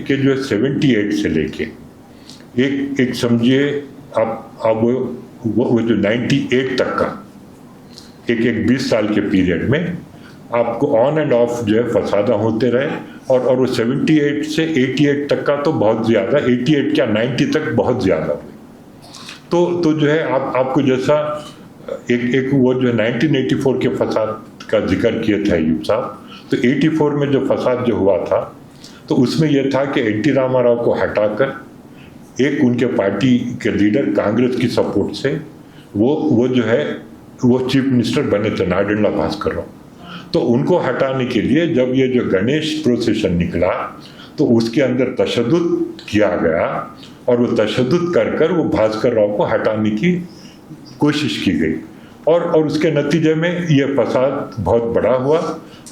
जो 78 से लेके एक समझिए आप वो जो 98 तक का एक 20 साल के पीरियड में आपको ऑन एंड ऑफ जो है फसादा होते रहे, और वो 78 से 88 तक का तो बहुत ज़्यादा, 88 क्या 90 तक बहुत ज़्यादा हुए। तो जो है आपको जैसा एक वो जो 1984 के फसाद का जिक्र किया था अय्यूब साहब, तो 84 में जो फसाद जो हुआ था तो उसमें यह था कि एन टी रामाराव को हटाकर एक उनके पार्टी के लीडर कांग्रेस की सपोर्ट से वो जो है वो चीफ मिनिस्टर बने थे, नाडेंडला भास्कर राव। तो उनको हटाने के लिए जब ये जो गणेश प्रोसेशन निकला तो उसके अंदर तशद्दुद किया गया, और वो तशद्दुद कर वो भास्कर राव को हटाने की कोशिश की गई, और उसके नतीजे में ये फसाद बहुत बड़ा हुआ,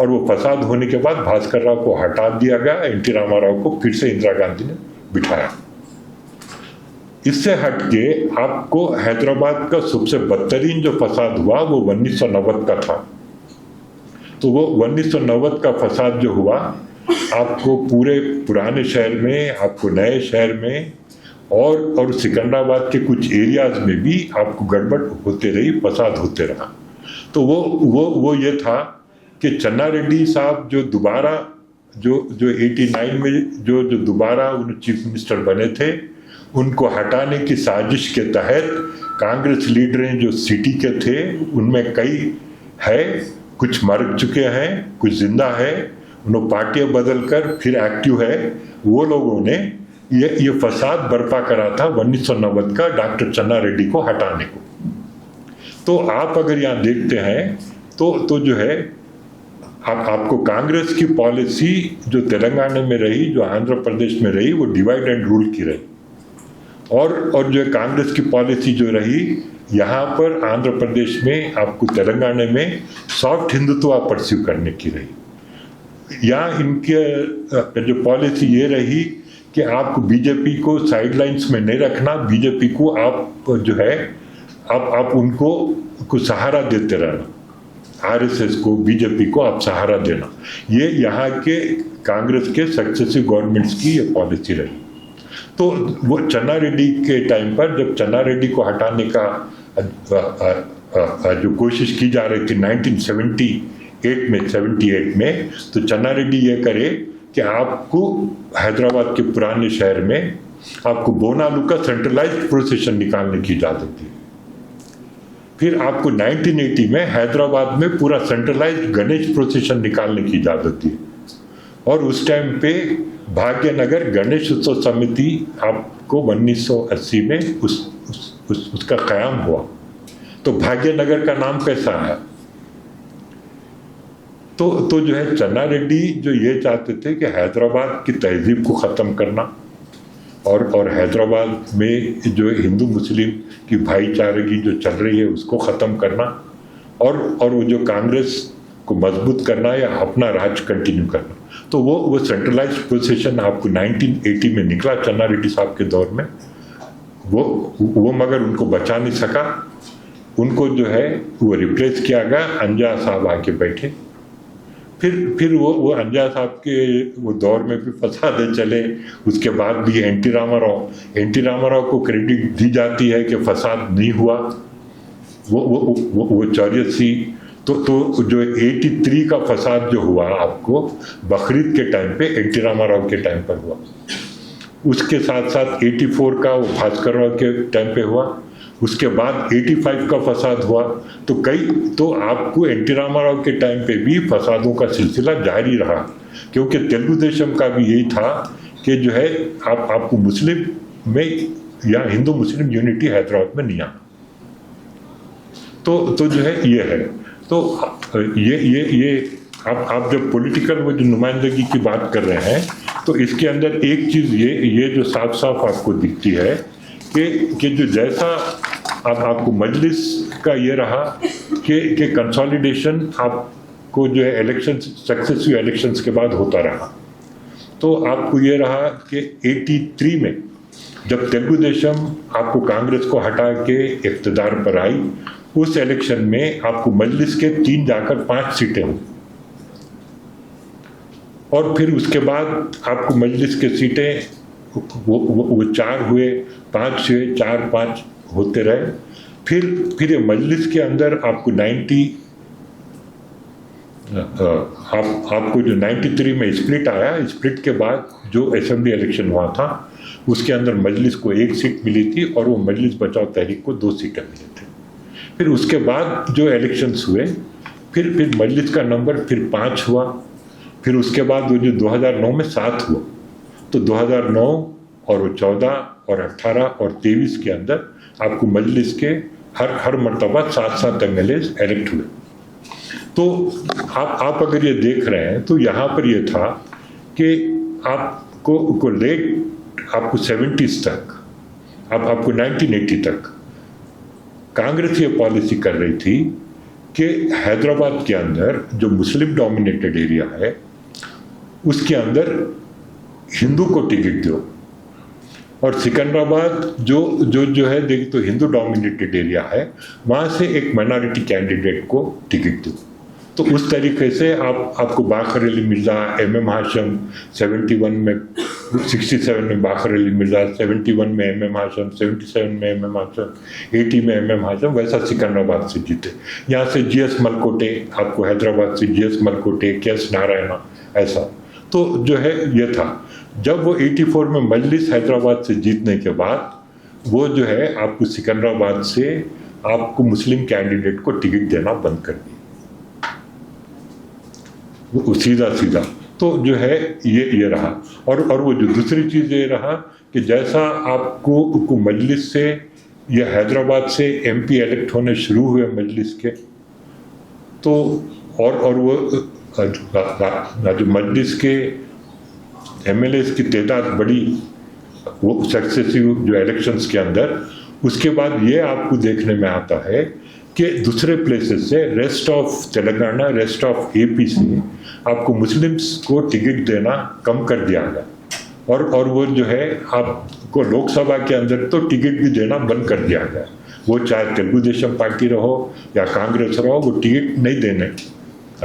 और वो फसाद होने के बाद भास्कर राव को हटा दिया गया, एन टी रामाराव को फिर से इंदिरा गांधी ने बिठाया। इससे हटके आपको हैदराबाद का सबसे बदतरीन जो फसाद हुआ वो 1990 का था। तो वो 1990 का फसाद जो हुआ, आपको पूरे पुराने शहर में, आपको नए शहर में, और सिकंदराबाद के कुछ एरियाज में भी आपको गड़बड़ होते रही, फसाद होते रहा। तो वो ये था कि चन्ना रेड्डी साहब जो दोबारा जो 89 में जो दोबारा उन चीफ मिनिस्टर बने थे, उनको हटाने की साजिश के तहत कांग्रेस लीडरें जो सिटी के थे उनमें कई है, कुछ मर चुके हैं, कुछ जिंदा है, उन्होंने पार्टियां बदल कर फिर एक्टिव है, वो लोगों ने ये फसाद बर्पा करा था 1990 का डॉक्टर चन्ना रेड्डी को हटाने को। तो आप अगर यहाँ देखते हैं तो जो है आपको कांग्रेस की पॉलिसी जो तेलंगाना में रही, जो आंध्र प्रदेश में रही, वो डिवाइड एंड रूल की रही, और जो कांग्रेस की पॉलिसी जो रही यहाँ पर आंध्र प्रदेश में, आपको तेलंगाना में सॉफ्ट हिंदुत्व परस्यू करने की रही। यहाँ इनके जो पॉलिसी ये रही कि आपको बीजेपी को साइडलाइंस में नहीं रखना, बीजेपी को आप जो है आप उनको कुछ सहारा देते रहना, आरएसएस को, बीजेपी को आप सहारा देना। ये यहाँ के कांग्रेस के सक्सेसिव गवर्नमेंट्स की ये पॉलिसी रही। तो वो चन्ना रेड्डी के टाइम पर जब चन्ना रेड्डी को हटाने का जो कोशिश की जा रही थी 1978 में, तो चन्ना रेड्डी ये करे कि आपको हैदराबाद के पुराने शहर में आपको बोनालू का सेंट्रलाइज्ड प्रोसेशन निकालने की इजाजत दी। फिर आपको 1980 में हैदराबाद में पूरा सेंट्रलाइज्ड गणेश प्रोसेशन निकालने की इजाजत दी, और उस टाइम पे भाग्यनगर गणेश उत्सव समिति आपको 1980 में उसका क़याम हुआ। तो भाग्यनगर का नाम कैसा है? तो जो है चन्ना रेड्डी जो ये चाहते थे कि हैदराबाद की तहजीब को ख़त्म करना, और हैदराबाद में जो हिंदू मुस्लिम की भाईचारगी जो चल रही है उसको ख़त्म करना, और वो जो कांग्रेस को मजबूत करना या अपना राज कंटिन्यू करना। तो वो सेंट्रलाइज्ड पोजीशन आपको 1980 में निकला चन्ना रेड्डी साहब के दौर में, वो मगर उनको बचा नहीं सका, उनको जो है वो रिप्लेस किया गया, अंजा साहब आके बैठे। फिर वो अंजा साहब के वो दौर में भी फसाद चले, उसके बाद भी एन टी रामाराव को क्रेडिट दी जाती है कि फसाद नहीं हुआ। वो 84 तो जो 83 का फसाद जो हुआ आपको बकरीद के टाइम पे एन टी रामाराव के टाइम पर हुआ, उसके साथ साथ 84 का वो भास्कर राव के टाइम पे हुआ, उसके बाद 85 का फसाद हुआ। तो आपको एन टी रामाराव के टाइम पे भी फसादों का सिलसिला जारी रहा, क्योंकि तेलुगु देशम का भी यही था कि जो है आपको मुस्लिम में या हिंदू मुस्लिम यूनिटी हैदराबाद में नहीं आना। तो जो है ये है। तो ये आप जब पॉलिटिकल वो जो नुमाइंदगी की बात कर रहे हैं, तो इसके अंदर एक चीज़ ये जो साफ साफ आपको दिखती है कि जो जैसा आपको मजलिस का ये रहा कि कंसोलिडेशन आपको जो है इलेक्शन सक्सेसिव इलेक्शंस के बाद होता रहा। तो आपको ये रहा कि 83 में जब तेलुगु देशम आपको कांग्रेस को हटा के इक़्तिदार पर आई, उस इलेक्शन में आपको मजलिस के 3 जाकर 5 सीटें हुई, और फिर उसके बाद आपको मजलिस के सीटें वो 4 हुए, 5 हुए, 4-5 होते रहे। फिर ये मजलिस के अंदर आपको आपको जो 93 में स्प्लिट आया, स्प्लिट के बाद जो असेंबली इलेक्शन हुआ था उसके अंदर मजलिस को 1 सीट मिली थी और वो मजलिस बचाओ तहरीक को 2 सीटें मिली थी। फिर उसके बाद जो इलेक्शंस हुए, फिर मजलिस का नंबर फिर 5 हुआ, फिर उसके बाद वो जो 2009 में 7 हुआ, तो 2009 और वो 14 और 18 और 23 के अंदर आपको मजलिस के हर मर्तबा 7-7 MLAs इलेक्ट हुए। तो आप अगर ये देख रहे हैं तो यहाँ पर ये था कि आपको लेट आपको 70s तक, आपको 1980 तक कांग्रेस ये पॉलिसी कर रही थी कि हैदराबाद के अंदर जो मुस्लिम डोमिनेटेड एरिया है उसके अंदर हिंदू को टिकट दो, और सिकंदराबाद जो है देखिए तो हिंदू डोमिनेटेड एरिया है, वहाँ से एक माइनॉरिटी कैंडिडेट को टिकट दो। तो उस तरीके से आपको बाकर अली मिर्जा, MM हाशम 71 में, 67 में बाकर अली मिर्जा, 71 में MM हाशम, 77 में MM हाशम, 80 में MM हाशम, वैसा सिकंदराबाद से जीते। यहाँ से GS मलकोटे, आपको हैदराबाद से GS मलकोटे, KS नारायणा, ऐसा तो जो है ये था। जब वो 84 में मजलिस हैदराबाद से जीतने के बाद वो जो है आपको सिकंदराबाद से आपको मुस्लिम कैंडिडेट को टिकट देना बंद कर दिया, वो सीधा। तो जो है ये रहा। और वो जो दूसरी चीज़ ये रहा कि जैसा आपको मजलिस से या हैदराबाद से MP इलेक्ट होने शुरू हुए मजलिस के, तो और वो जो मजलिस के MLAs की तादाद बड़ी वो सक्सेसिव जो इलेक्शंस के अंदर, उसके बाद ये आपको देखने में आता है कि दूसरे प्लेसेस से, rest of Telangana, rest of AP से आपको मुस्लिम्स को टिकट देना कम कर दिया गया, और वो जो है आपको लोकसभा के अंदर तो टिकट भी देना बंद कर दिया गया। वो चाहे तेलुगु देशम पार्टी रहो या कांग्रेस रहो, वो टिकट नहीं देने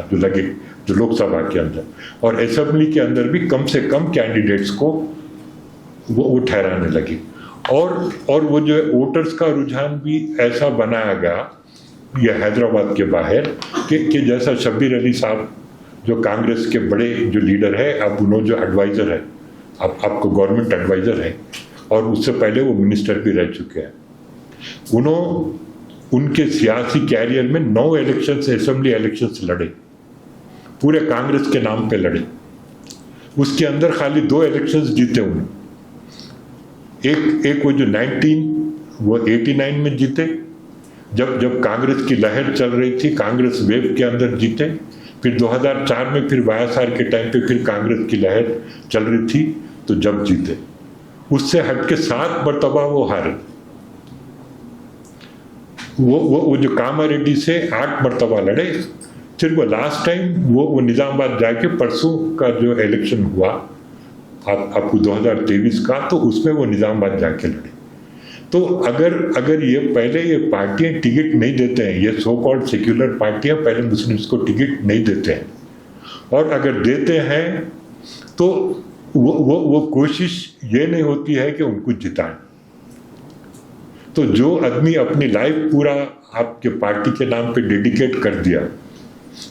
जो लगे जो लोकसभा के अंदर, और असेंबली के अंदर भी कम से कम कैंडिडेट्स को वो ठहराने लगे। और वो जो वोटर्स का रुझान भी ऐसा बनाया गया ये हैदराबाद के बाहर कि जैसा शब्बीर अली साहब जो कांग्रेस के बड़े जो लीडर है, अब उन्होंने जो एडवाइज़र है, आपको गवर्नमेंट एडवाइज़र है, और उससे पहले वो मिनिस्टर भी रह चुके हैं, उनके सियासी कैरियर में 9 इलेक्शंस, असेंबली इलेक्शंस लड़े, पूरे कांग्रेस के नाम पे लड़े। उसके अंदर खाली 2 इलेक्शंस जीते उन्हें। एक वो जो 89 में जीते, जब कांग्रेस की लहर चल रही थी, कांग्रेस वेव के अंदर जीते। फिर 2004 में फिर YSR के टाइम पे फिर कांग्रेस की लहर चल रही थी, तो जब जीते। उससे हटके 7 मरतबा वो हारे। वो जो कामारेड्डी से 8 मरतबा लड़े। फिर वो लास्ट टाइम वो निजामाबाद जाके परसों का जो इलेक्शन हुआ आपको 2023 का, तो उसमें वो निजामाबाद जाके लड़े। तो अगर ये पहले ये पार्टियां टिकट नहीं देते हैं, ये सो कॉल्ड सेक्युलर पार्टियां पहले मुस्लिम्स को टिकट नहीं देते हैं, और अगर देते हैं तो वो कोशिश ये नहीं होती है कि उनको जिताएं। तो जो आदमी अपनी लाइफ पूरा आपके पार्टी के नाम पे डेडिकेट कर दिया,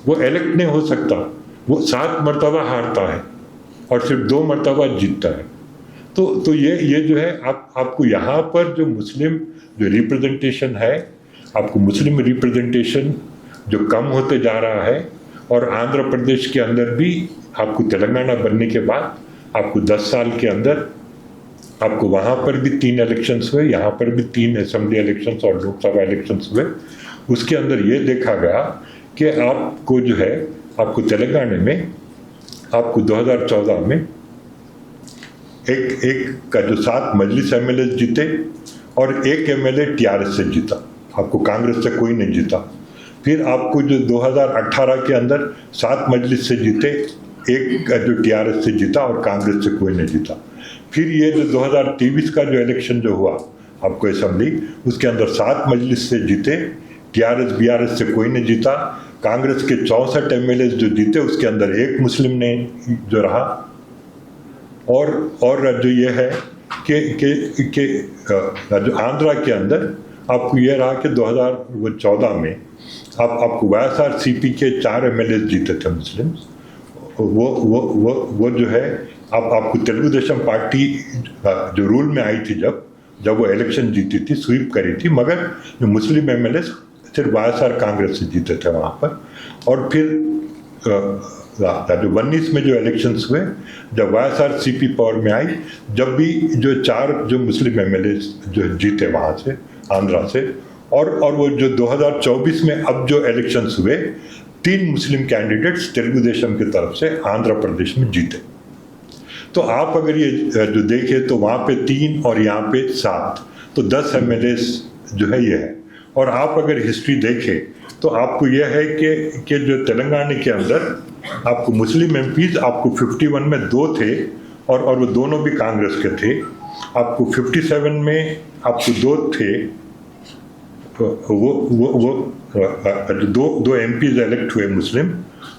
वो इलेक्ट नहीं हो सकता। वो 7 मरतबा हारता है और सिर्फ 2 मरतबा जीतता है। तो ये जो है आपको यहाँ पर जो मुस्लिम जो रिप्रेजेंटेशन है, आपको मुस्लिम रिप्रेजेंटेशन जो कम होते जा रहा है, और आंध्र प्रदेश के अंदर भी आपको तेलंगाना बनने के बाद आपको 10 साल के अंदर आपको वहाँ पर भी 3 इलेक्शंस हुए, यहाँ पर भी 3 असेंबली इलेक्शंस और लोकसभा इलेक्शंस हुए। उसके अंदर ये देखा गया कि आपको जो है आपको तेलंगाना में आपको 2014 में एक का जो 7 मजलिस MLA जीते और 1 MLA TRS से जीता, आपको कांग्रेस से कोई नहीं जीता। फिर आपको जो 2018 के अंदर 7 मजलिस से जीते, 1 जो TRS से जीता और कांग्रेस से कोई नहीं जीता। फिर ये जो 2023 का जो इलेक्शन जो हुआ आपको असेंबली, उसके अंदर 7 मजलिस से जीते, TRS BRS से कोई नहीं जीता। कांग्रेस के 64 MLA जो जीते, उसके अंदर 1 मुस्लिम ने जो रहा। और जो ये है कि जो आंध्रा के अंदर आपको ये रहा कि 2014 में आपको YSRCP के 4 MLA जीते थे मुस्लिम। वो जो है आपको तेलुगु देशम पार्टी जो रूल में आई थी जब वो इलेक्शन जीती थी, स्वीप करी थी, मगर जो मुस्लिम MLA सिर्फ YSR कांग्रेस से जीते थे वहाँ पर। और फिर जो 19 में जो इलेक्शंस हुए, जब YSRCP पावर में आई, जब भी जो 4 जो मुस्लिम MLA जो जीते वहाँ से, आंध्रा से, और वो जो 2024 में अब जो इलेक्शंस हुए, 3 मुस्लिम कैंडिडेट्स तेलुगु देशम की तरफ से आंध्र प्रदेश में जीते। तो आप अगर ये जो देखें तो वहाँ पे 3 और यहाँ पे 7, तो 10 MLA जो है ये है। और आप अगर हिस्ट्री देखें तो आपको यह है कि जो तेलंगाना के अंदर आपको मुस्लिम MPs आपको 51 में 2 थे, और वो दोनों भी कांग्रेस के थे। आपको 57 में आपको 2 थे, वो दो MPs इलेक्ट हुए मुस्लिम,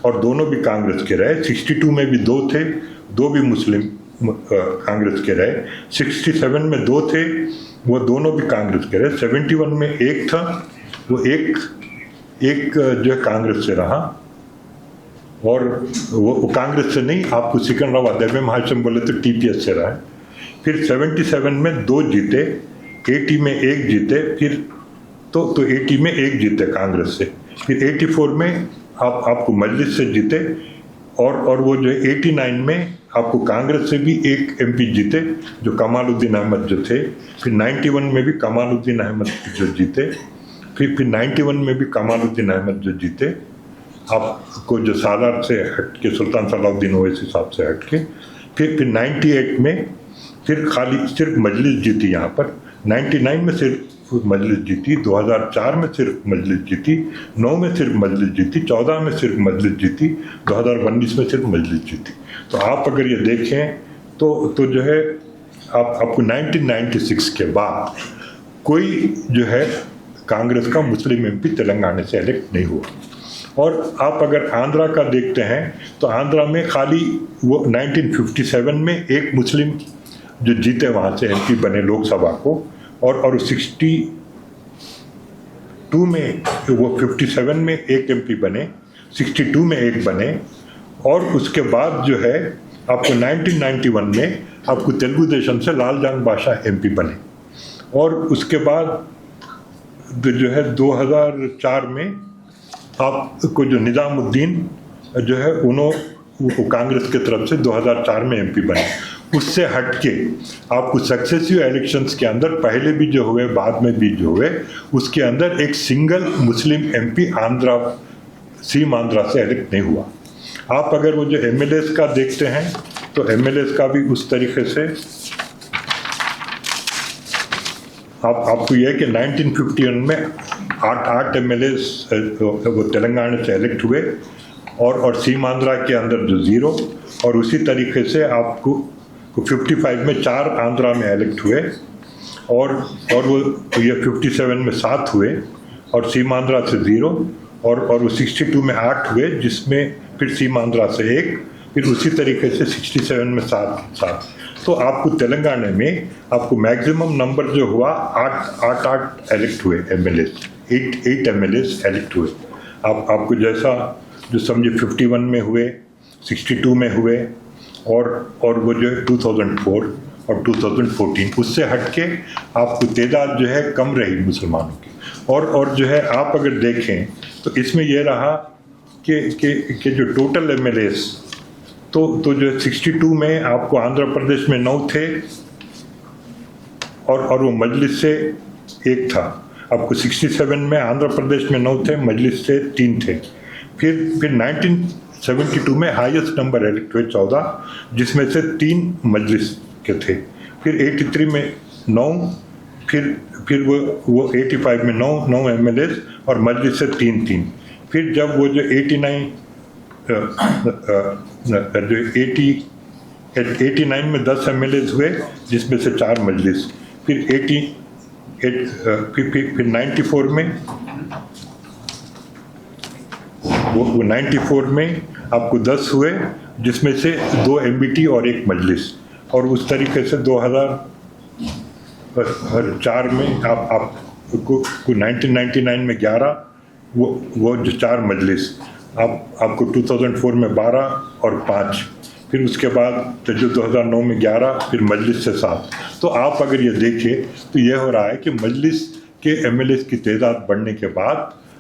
और दोनों भी कांग्रेस के रहे। 62 में भी 2 थे, 2 भी मुस्लिम कांग्रेस के रहे। 67 में 2 थे, वो दोनों भी कांग्रेस के रहे। 71 में 1 था, वो एक जो है कांग्रेस से रहा, और वो कांग्रेस से नहीं, आपको सिकंदराबाद देवे महाशय बोले तो TPS से रहा है। फिर 77 में 2 जीते, 80 में 1 जीते, फिर तो 80 में 1 जीते कांग्रेस से। फिर 84 में आपको मजलिस से जीते, और वो जो 89 में आपको कांग्रेस से भी 1 MP जीते, जो कमालुद्दीन अहमद जो थे। फिर 91 में भी कमालुद्दीन अहमद जो जीते, फिर 91 में भी कमालुद्दीन अहमद जो जीते, आपको जो सालार से हट के, सुल्तान सलाउद्दीन ओवैसी साहब से हट के। फिर 98 में फिर सिर्फ मजलिस जीती यहाँ पर। 99 में सिर्फ मजलिस जीती, 2004 में सिर्फ मजलिस जीती, 9 में सिर्फ मजलिस जीती, 14 में सिर्फ मजलिस जीती, 2019 में सिर्फ मजलिस जीती। तो आप अगर ये देखें तो जो है आपको 1996 के बाद कोई जो है कांग्रेस का मुस्लिम MP तेलंगाना से इलेक्ट नहीं हुआ। और आप अगर आंध्रा का देखते हैं तो आंध्रा में खाली वो 1957 में एक मुस्लिम जो जीते वहाँ से MP बने लोकसभा को, और 62 में वो 57 में 1 MP बने, 62 में 1 बने, और उसके बाद जो है आपको 1991 में आपको तेलुगु देशम से लालजान बादशाह MP बने। और उसके बाद जो है 2004 में आपको जो निजामुद्दीन जो है वो कांग्रेस की तरफ से 2004 में MP बने। उससे हटके आपको सक्सेसिव इलेक्शंस के अंदर पहले भी जो हुए, बाद में भी जो हुए, उसके अंदर एक सिंगल मुस्लिम MP सीम आंध्रा से इलेक्ट नहीं हुआ। आप अगर वो जो MLAs का देखते हैं तो MLAs का भी उस तरीके से आपको यह है कि 1951 में 8 MLAs वो तेलंगाना से इलेक्ट हुए, और सीम आंध्रा के अंदर जो 0, और उसी तरीके से आपको 55 में 4 आंध्रा में इलेक्ट हुए, और वो ये 57 में 7 हुए, और सीम आंध्रा से 0, और वो 62 में 8 हुए, जिसमें फिर सीम आंध्रा से 1, फिर उसी तरीके से 67 में 7। तो आपको तेलंगाना में आपको मैक्सिमम नंबर जो हुआ 8 इलेक्ट हुए MLAs, 8 MLAs इलेक्ट हुए। आपको जैसा जो समझे 51 में हुए, 62 में हुए, और वो जो है 2004 और 2014, उससे हटके आपको तादाद जो है कम रही मुसलमानों की। और जो है आप अगर देखें तो इसमें यह रहा कि जो टोटल MLAs तो जो 62 में आपको आंध्र प्रदेश में 9 थे, और वो मजलिस से 1 था। आपको 67 में आंध्र प्रदेश में 9 थे, मजलिस से 3 थे। फिर 1972 में हाईएस्ट नंबर इलेक्ट हुए 14, जिसमें से 3 मजलिस के थे। फिर 83 में 9, फिर वो 85 में 9 MLAs, और मजलिस से 3। फिर जब वो जो 89 में 10 MLAs हुए, जिसमें से 4 मजलिस। फिर 94 में वो 94 में आपको 10 हुए, जिसमें से 2 MBT और 1 मजलिस। और उस तरीके से 2004 में आप को 1999 में 11, वो जो 4 मजलिस, आपको 2004 में 12 और 5, फिर उसके बाद जो 2009 में 11, फिर मजलिस से 7। तो आप अगर ये देखें तो ये हो रहा है कि मजलिस के एमएलए की तादाद बढ़ने के बाद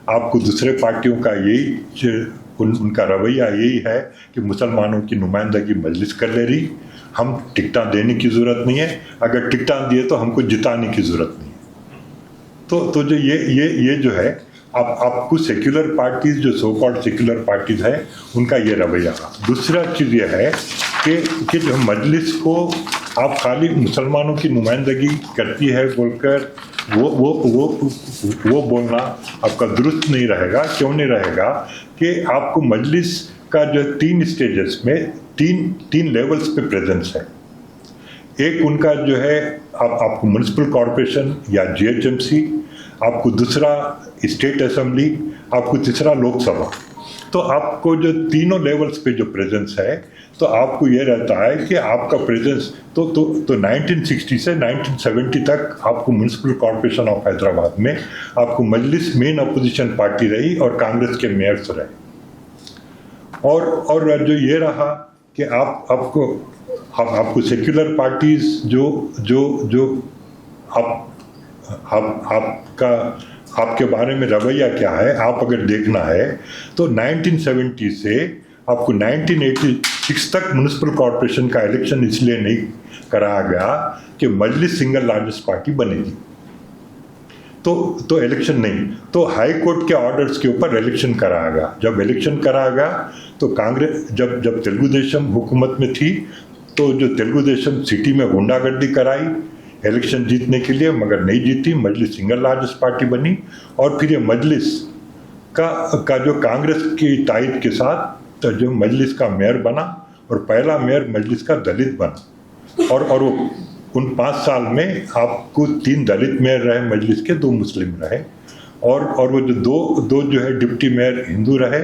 आपको दूसरे पार्टियों का यही उनका रवैया यही है कि मुसलमानों की नुमाइंदगी मजलिस कर ले रही, हम टिकटा देने की ज़रूरत नहीं है, अगर टिकटा दिए तो हमको जिताने की ज़रूरत नहीं है। तो जो ये जो है आपको सेक्युलर पार्टीज, जो सो कॉल्ड सेक्युलर पार्टीज है, उनका ये रवैया। दूसरा चीज़ ये है कि जो मजलिस को आप खाली मुसलमानों की नुमाइंदगी करती है बोलकर वो बोलना आपका दुरुस्त नहीं रहेगा। क्यों नहीं रहेगा कि आपको मजलिस का जो 3 स्टेजेस में 3 लेवल्स पे प्रेजेंस है। एक उनका जो है आपको म्युनिसिपल कॉरपोरेशन या जीएचएमसी, आपको दूसरा स्टेट असेंबली, आपको तीसरा लोकसभा। तो आपको जो तीनों लेवल्स पे जो प्रेजेंस है, तो आपको ये रहता है कि आपका प्रेजेंस तो 1960 से 1970 तक आपको म्युनिसिपल कॉरपोरेशन ऑफ हैदराबाद में आपको मजलिस मेन अपोजिशन पार्टी रही और कांग्रेस के मेयर्स रहे। और जो ये रहा कि आपको सेक्युलर पार्टीज जो आपके बारे में रवैया क्या है, आप अगर देखना है तो 1970 से आपको 1986 तक म्युनिसिपल कॉरपोरेशन का इलेक्शन इसलिए नहीं कराया गया कि मजलिस सिंगल लार्जेस्ट पार्टी बनेगी, तो इलेक्शन नहीं, तो हाई कोर्ट के ऑर्डर्स के ऊपर इलेक्शन कराया गया। जब इलेक्शन कराया गया तो कांग्रेस जब तेलुगु देशम हुकूमत में थी, तो जो तेलुगु देशम सिटी में गुंडागर्दी कराई इलेक्शन जीतने के लिए, मगर नहीं जीती, मजलिस सिंगल लार्जेस्ट पार्टी बनी। और फिर ये मजलिस का जो कांग्रेस की तायद के साथ तो जो मजलिस का मेयर बना, और पहला मेयर मजलिस का दलित बना, और वो उन 5 साल में आपको 3 दलित मेयर रहे मजलिस के, 2 मुस्लिम रहे, और वो जो दो जो है डिप्टी मेयर हिंदू रहे,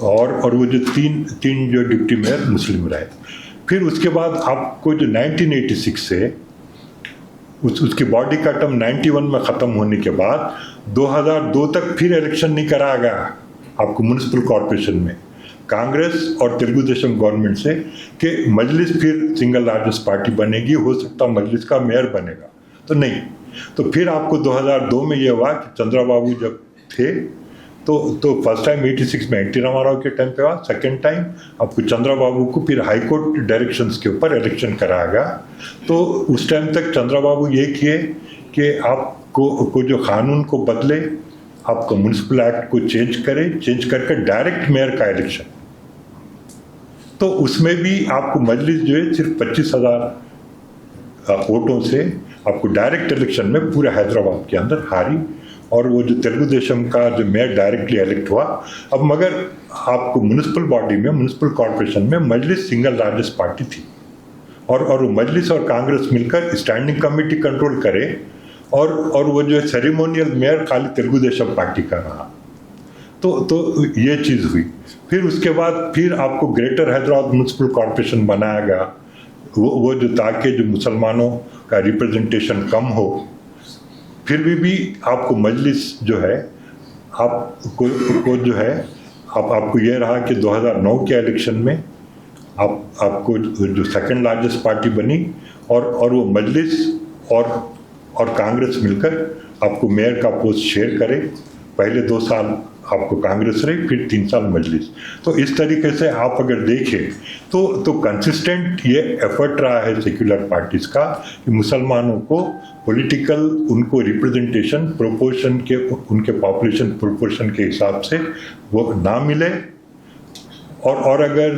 और वो जो तीन जो डिप्टी मेयर मुस्लिम रहे। फिर उसके बाद आपको जो 1986 से उसकी बॉडी का टर्म 91 में ख़त्म होने के बाद 2002 तक फिर इलेक्शन नहीं कराया गया आपको म्युनिसिपल कॉरपोरेशन में कांग्रेस और तेलुगु देशम गवर्नमेंट से कि मजलिस फिर सिंगल लार्जेस्ट पार्टी बनेगी, हो सकता मजलिस का मेयर बनेगा, तो नहीं। तो फिर आपको 2002 में ये हुआ कि चंद्रबाबू जब थे तो फर्स्ट टाइम 86 में एनटी रामाराव के टाइम पे हुआ, सेकेंड टाइम आपको चंद्रबाबू को फिर हाई कोर्ट डायरेक्शंस के ऊपर इलेक्शन कराया गया। तो उस टाइम तक चंद्रबाबू ये किए कि आपको जो कानून को बदले, आपको म्युनिसिपल एक्ट को चेंज करके डायरेक्ट मेयर का इलेक्शन, तो उसमें भी आपको मजलिस जो है सिर्फ 25,000 वोटों से आपको डायरेक्ट इलेक्शन में पूरे हैदराबाद के अंदर हारी, और वो जो तेलुगु देशम का जो मेयर डायरेक्टली इलेक्ट हुआ। अब मगर आपको म्युनिसिपल बॉडी में, म्युनिसिपल कॉरपोरेशन में मजलिस सिंगल लार्जेस्ट पार्टी थी, और वो मजलिस और कांग्रेस मिलकर स्टैंडिंग कमेटी कंट्रोल करे, और वो जो सेरेमोनियल मेयर खाली तेलुगु देशम पार्टी का रहा। तो ये चीज़ हुई। फिर उसके बाद फिर आपको ग्रेटर हैदराबाद म्युनिसिपल कॉरपोरेशन बनाया गया, वो जो ताकि जो मुसलमानों का रिप्रेजेंटेशन कम हो। फिर भी आपको मजलिस जो है आपको जो है आपको ये रहा कि 2009 के इलेक्शन में आपको जो सेकंड लार्जेस्ट पार्टी बनी, और वो मजलिस और कांग्रेस मिलकर आपको मेयर का पोस्ट शेयर करे। पहले 2 साल आपको कांग्रेस रही, फिर 3 साल मजलिस। तो इस तरीके से आप अगर देखें तो कंसिस्टेंट ये एफर्ट रहा है सेक्युलर पार्टीज का कि मुसलमानों को पॉलिटिकल उनको रिप्रेजेंटेशन प्रोपोर्शन के, उनके पॉपुलेशन प्रोपोर्शन के हिसाब से वो ना मिले, और अगर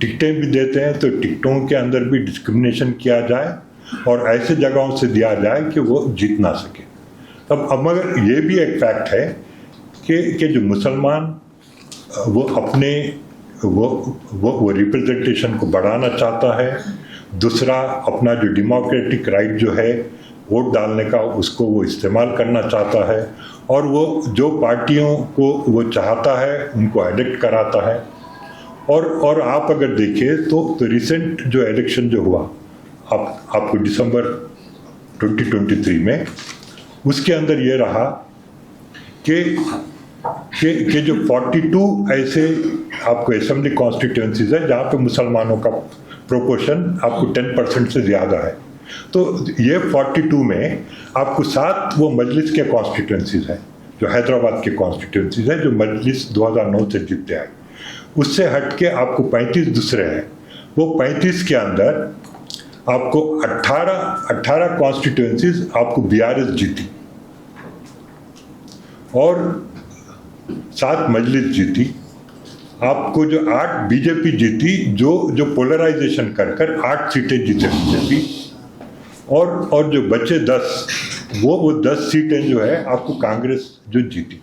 टिकटें भी देते हैं तो टिकटों के अंदर भी डिस्क्रिमिनेशन किया जाए, और ऐसे जगहों से दिया जाए कि वो जीत ना सके। अब मगर ये भी एक फैक्ट है कि जो मुसलमान वो अपने वो रिप्रेजेंटेशन को बढ़ाना चाहता है, दूसरा अपना जो डेमोक्रेटिक राइट जो है वोट डालने का, उसको वो इस्तेमाल करना चाहता है, और वो जो पार्टियों को वो चाहता है उनको इलेक्ट कराता है। और आप अगर देखें तो रिसेंट जो इलेक्शन जो हुआ आपको दिसंबर 2023 में, उसके अंदर ये रहा कि जो 42 ऐसे आपको असेंबली कॉन्स्टिट्यूएंसीज है जहाँ पे मुसलमानों का प्रोपोर्शन आपको 10% से ज़्यादा है। तो ये 42 में आपको 7 वो मजलिस के कॉन्स्टिट्यूएंसीज हैं, जो हैदराबाद के कॉन्स्टिट्यूएंसीज हैं, जो मजलिस 2009 से जीतते आए। उससे हट के आपको 35 दूसरे हैं। वो 35 के अंदर आपको 18 कॉन्स्टिट्यूएंसीज आपको बीआरएस जीती और 7 मजलिस जीती। आपको जो 8 बीजेपी जीती, जो पोलराइजेशन कर 8 सीटें जीते बीजेपी, और जो बचे 10 वो 10 सीटें जो है आपको कांग्रेस जो जीती।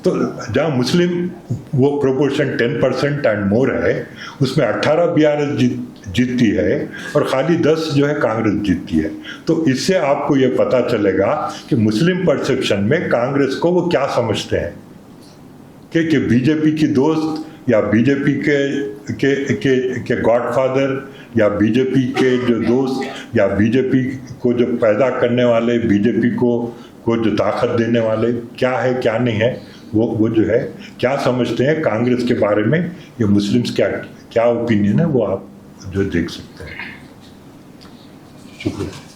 तो जहाँ मुस्लिम वो प्रोपोर्शन 10% एंड मोर है, उसमें 18 बीआरएस जीतती है और खाली 10 जो है कांग्रेस जीतती है। तो इससे आपको ये पता चलेगा कि मुस्लिम परसेप्शन में कांग्रेस को वो क्या समझते हैं कि बीजेपी की दोस्त या बीजेपी के गॉडफादर या बीजेपी के जो दोस्त या बीजेपी को जो पैदा करने वाले, बीजेपी को जो ताकत देने वाले क्या है क्या नहीं है, वो जो है क्या समझते हैं कांग्रेस के बारे में, ये मुस्लिम्स क्या ओपिनियन है वो आप जो देख सकते हैं। शुक्रिया।